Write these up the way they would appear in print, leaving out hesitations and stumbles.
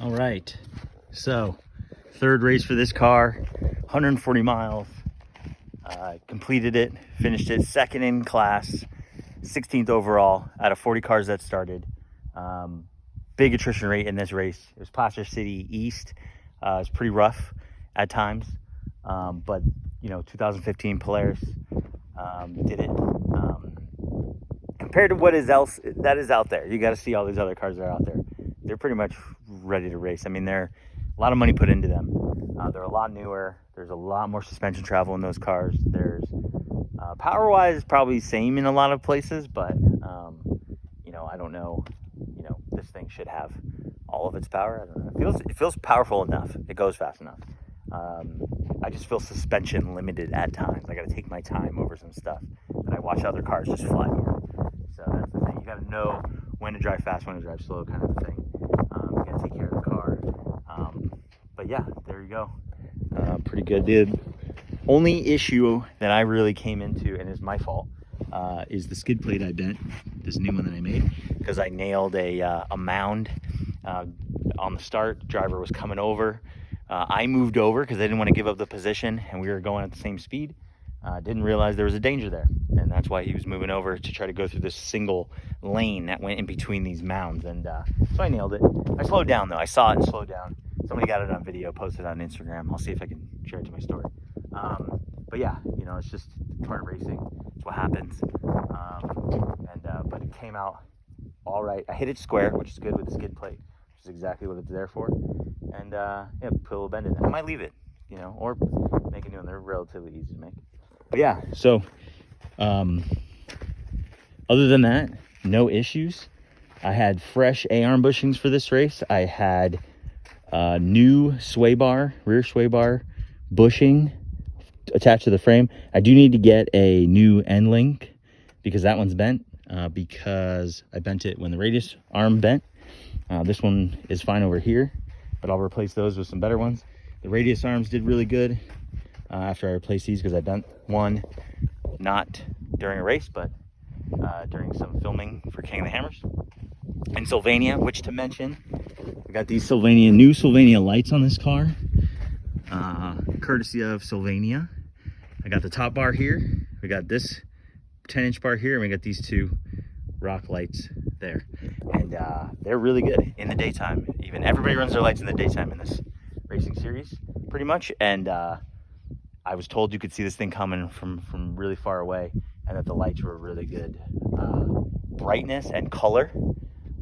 All right, so third race for this car, 140 miles. Completed it, finished it second in class, 16th overall out of 40 cars that started. Big attrition rate in this race. It was Placer City East. It was pretty rough at times, but you know, 2015 Polaris did it. Compared to what is else that is out there, you got to see all these other cars that are out there. They're pretty much ready to race. I mean, they're a lot of money put into them. They're a lot newer. There's a lot more suspension travel in those cars. There's power-wise, probably same in a lot of places, but you know, I don't know. You know, this thing should have all of its power. I don't know. It feels powerful enough. It goes fast enough. I just feel suspension limited at times. I got to take my time over some stuff that I watch other cars just fly over. So that's the thing. You got to know when to drive fast, when to drive slow, kind of thing. You got to take care of the car. But yeah, there you go. Pretty good. The only issue that I really came into, and is my fault, is the skid plate I bent, this new one that I made, because I nailed a mound on the start. Driver was coming over. I moved over because I didn't want to give up the position, and we were going at the same speed. Didn't realize there was a danger there, and that's why he was moving over to try to go through this single lane that went in between these mounds, and so I nailed it. I slowed down though. I saw it and slowed down. Somebody got it on video, posted it on Instagram. I'll see if I can share it to my story. But yeah, you know, it's just part of racing. It's what happens. But it came out all right. I hit it square, which is good with the skid plate, which is exactly what it's there for. And yeah, put a little bend in it. I might leave it, you know, or make a new one. They're relatively easy to make. But yeah, so other than that, no issues. I had fresh A-arm bushings for this race. I had new sway bar, rear sway bar bushing attached to the frame. I do need to get a new end link because that one's bent, because I bent it when the radius arm bent. This one is fine over here, but I'll replace those with some better ones. The radius arms did really good after I replaced these, because I bent one not during a race, but during some filming for King of the Hammers in Sylvania. Which to mention, we got these new Sylvania lights on this car, courtesy of Sylvania. I got the top bar here, we got this 10-inch bar here, and we got these two rock lights there, and they're really good in the daytime. Even everybody runs their lights in the daytime in this racing series pretty much, and I was told you could see this thing coming from really far away, and that the lights were really good brightness and color,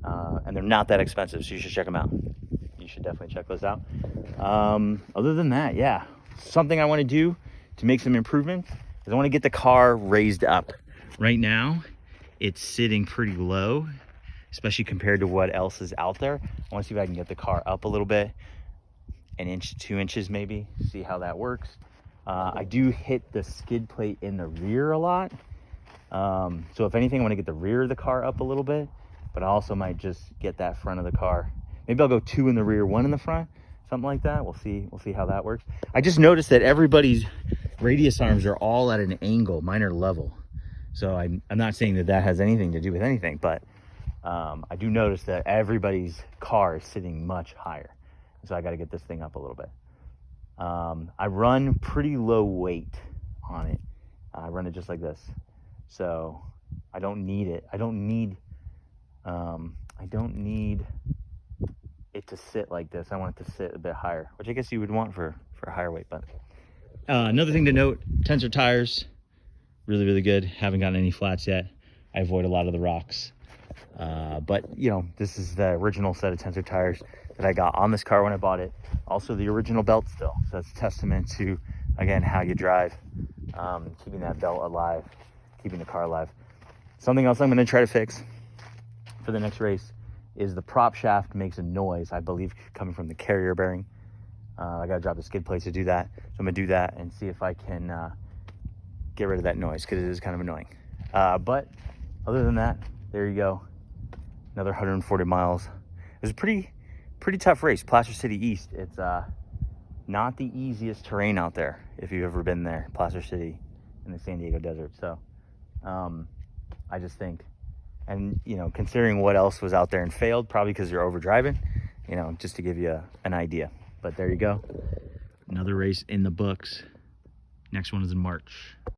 and they're not that expensive, so you should check them out. You should definitely check those out. Other than that, yeah, something I want to do to make some improvements is I want to get the car raised up. Right now it's sitting pretty low, especially compared to what else is out there. I want to see if I can get the car up a little bit, an inch, 2 inches maybe, see how that works. I do hit the skid plate in the rear a lot, so if anything, I want to get the rear of the car up a little bit, but I also might just get that front of the car. Maybe I'll go 2 in the rear, 1 in the front, something like that. We'll see how that works. I just noticed that everybody's radius arms are all at an angle. Mine are level, so I'm not saying that has anything to do with anything, but I do notice that everybody's car is sitting much higher, so I got to get this thing up a little bit. I run pretty low weight on it. I run it just like this, so I don't need it. I don't need it to sit like this. I want it to sit a bit higher, which I guess you would want for a higher weight. But another thing to note, Tensor tires, really good. Haven't gotten any flats yet. I avoid a lot of the rocks, but you know, this is the original set of Tensor tires that I got on this car when I bought it. Also the original belt still, so that's a testament to, again, how you drive, keeping that belt alive, keeping the car alive. Something else I'm going to try to fix for the next race is the prop shaft makes a noise, I believe, coming from the carrier bearing. I got to drop the skid plate to do that, so I'm going to do that and see if I can get rid of that noise, because it is kind of annoying. But other than that, there you go, another 140 miles. It was a pretty tough race. Placer City East, it's not the easiest terrain out there if you've ever been there. Placer City in the San Diego desert. So I just think, and you know, considering what else was out there and failed, probably because you're over driving, you know, just to give you an idea. But there you go. Another race in the books. Next one is in March.